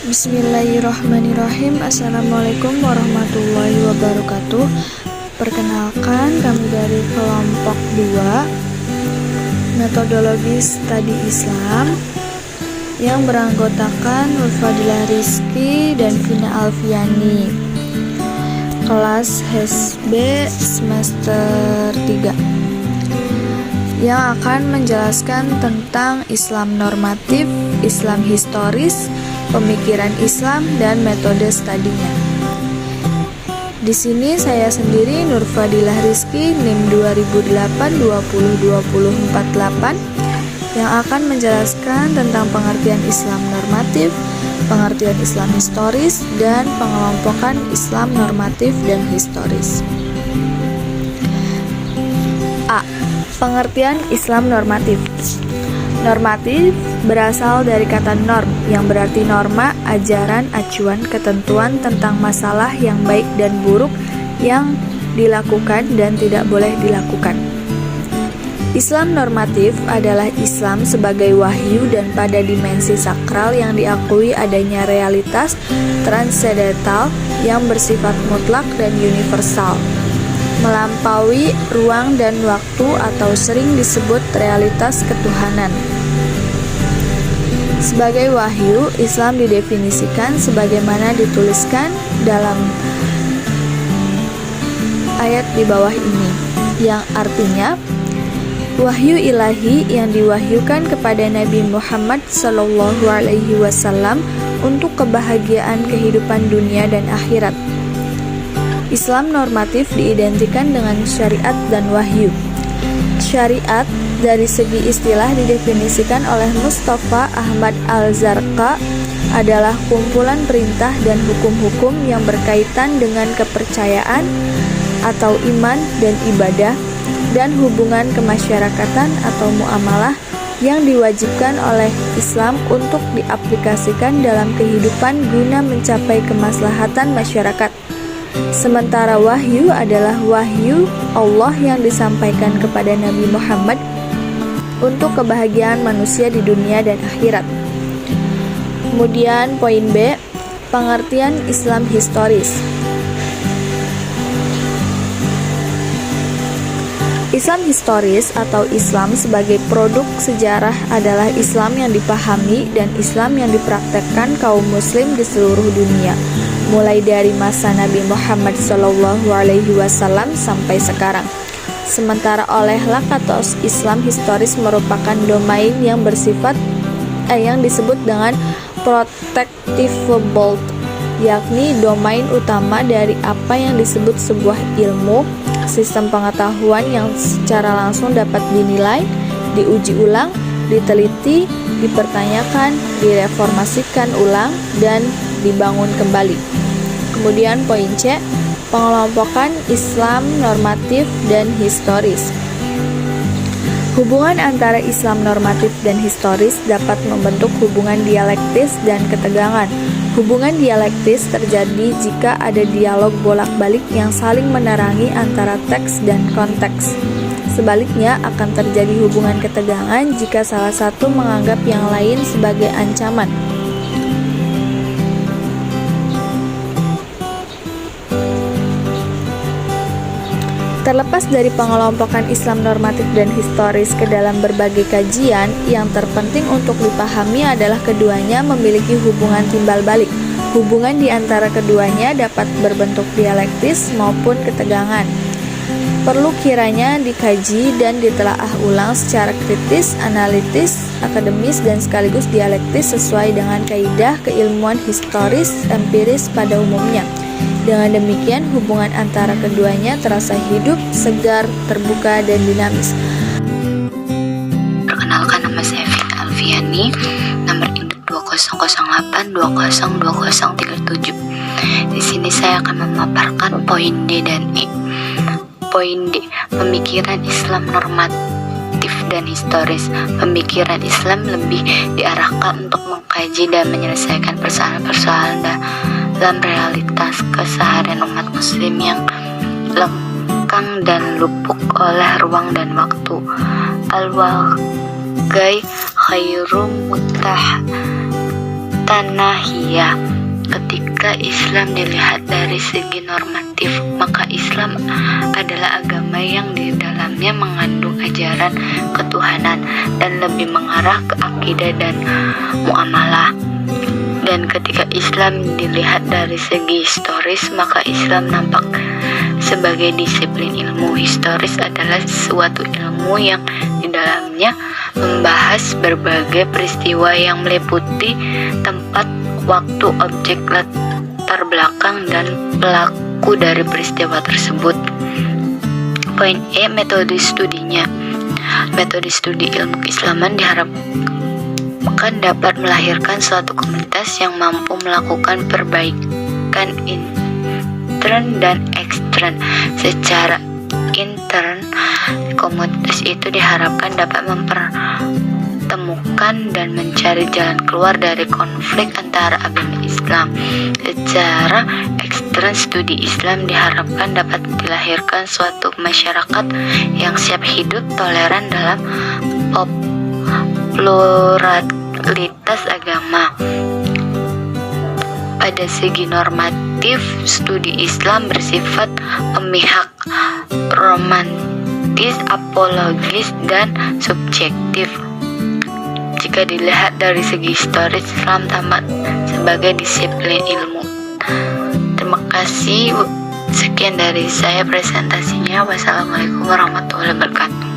Bismillahirrahmanirrahim. Assalamualaikum warahmatullahi wabarakatuh. Perkenalkan, kami dari kelompok 2 Metodologi Studi Islam yang beranggotakan Nurfadilah Rizky dan Vina Alfiani, kelas HSB semester 3, yang akan menjelaskan tentang Islam normatif, Islam historis, pemikiran Islam, dan metode studinya. Di sini saya sendiri, Nurfadilah Rizky, NIM 2008-2020-48, yang akan menjelaskan tentang pengertian Islam normatif, pengertian Islam historis, dan pengelompokan Islam normatif dan historis. A. Pengertian Islam normatif. Normatif berasal dari kata norm, yang berarti norma, ajaran, acuan, ketentuan tentang masalah yang baik dan buruk yang dilakukan dan tidak boleh dilakukan. Islam normatif adalah Islam sebagai wahyu dan pada dimensi sakral yang diakui adanya realitas transendental yang bersifat mutlak dan universal, melampaui ruang dan waktu atau sering disebut realitas ketuhanan. Sebagai wahyu, Islam didefinisikan sebagaimana dituliskan dalam ayat di bawah ini, yang artinya wahyu ilahi yang diwahyukan kepada Nabi Muhammad SAW untuk kebahagiaan kehidupan dunia dan akhirat. Islam normatif diidentikan dengan syariat dan wahyu. Syariat dari segi istilah didefinisikan oleh Mustafa Ahmad Al-Zarqa adalah kumpulan perintah dan hukum-hukum yang berkaitan dengan kepercayaan atau iman dan ibadah dan hubungan kemasyarakatan atau muamalah yang diwajibkan oleh Islam untuk diaplikasikan dalam kehidupan guna mencapai kemaslahatan masyarakat. Sementara wahyu adalah wahyu Allah yang disampaikan kepada Nabi Muhammad untuk kebahagiaan manusia di dunia dan akhirat. Kemudian poin B, pengertian Islam historis. Islam historis atau Islam sebagai produk sejarah adalah Islam yang dipahami dan Islam yang dipraktekkan kaum muslim di seluruh dunia, mulai dari masa Nabi Muhammad SAW sampai sekarang. Sementara oleh Lakatos, Islam historis merupakan domain yang bersifat yang disebut dengan protectivable, yakni domain utama dari apa yang disebut sebuah ilmu, sistem pengetahuan yang secara langsung dapat dinilai, diuji ulang, diteliti, dipertanyakan, direformasikan ulang, dan dibangun kembali. Kemudian poin C, pengelompokan Islam normatif dan historis. Hubungan antara Islam normatif dan historis dapat membentuk hubungan dialektis dan ketegangan. Hubungan dialektis terjadi jika ada dialog bolak-balik yang saling menerangi antara teks dan konteks. Sebaliknya, akan terjadi hubungan ketegangan jika salah satu menganggap yang lain sebagai ancaman. Terlepas dari pengelompokan Islam normatif dan historis ke dalam berbagai kajian, yang terpenting untuk dipahami adalah keduanya memiliki hubungan timbal balik. Hubungan di antara keduanya dapat berbentuk dialektis maupun ketegangan. Perlu kiranya dikaji dan ditelaah ulang secara kritis, analitis, akademis, dan sekaligus dialektis sesuai dengan kaidah keilmuan historis empiris pada umumnya. Dengan demikian, hubungan antara keduanya terasa hidup, segar, terbuka, dan dinamis. Perkenalkan, nama saya Vina Alfiani, nomor induk 2008202037. Di sini saya akan memaparkan poin D dan E. Poin D, pemikiran Islam normatif dan historis. Pemikiran Islam lebih diarahkan untuk mengkaji dan menyelesaikan persoalan-persoalan dalam realitas keseharian umat muslim yang lekang dan luput oleh ruang dan waktu. Al-Wagai khairum tanahiyah. Ketika Islam dilihat dari segi normatif, maka Islam adalah agama yang di dalamnya mengandung ajaran ketuhanan dan lebih mengarah ke akidah dan muamalah. Dan ketika Islam dilihat dari segi historis, maka Islam nampak sebagai disiplin ilmu. Historis adalah suatu ilmu yang di dalamnya membahas berbagai peristiwa yang meliputi tempat, waktu, objek, latar belakang, dan pelaku dari peristiwa tersebut. Poin E, metode studinya. Metode studi ilmu keislaman diharapkan dapat melahirkan suatu komunitas yang mampu melakukan perbaikan intern dan ekstern. Secara intern, komunitas itu diharapkan dapat mempertemukan dan mencari jalan keluar dari konflik antara agama Islam. Secara ekstern, studi Islam diharapkan dapat dilahirkan suatu masyarakat yang siap hidup toleran dalam pluralitas agama. Pada segi normatif, studi Islam bersifat memihak, romantis, apologis, dan subjektif. Jika dilihat dari segi historis, Islam tamat sebagai disiplin ilmu. Terima kasih. Sekian dari saya presentasinya. Wassalamualaikum warahmatullahi wabarakatuh.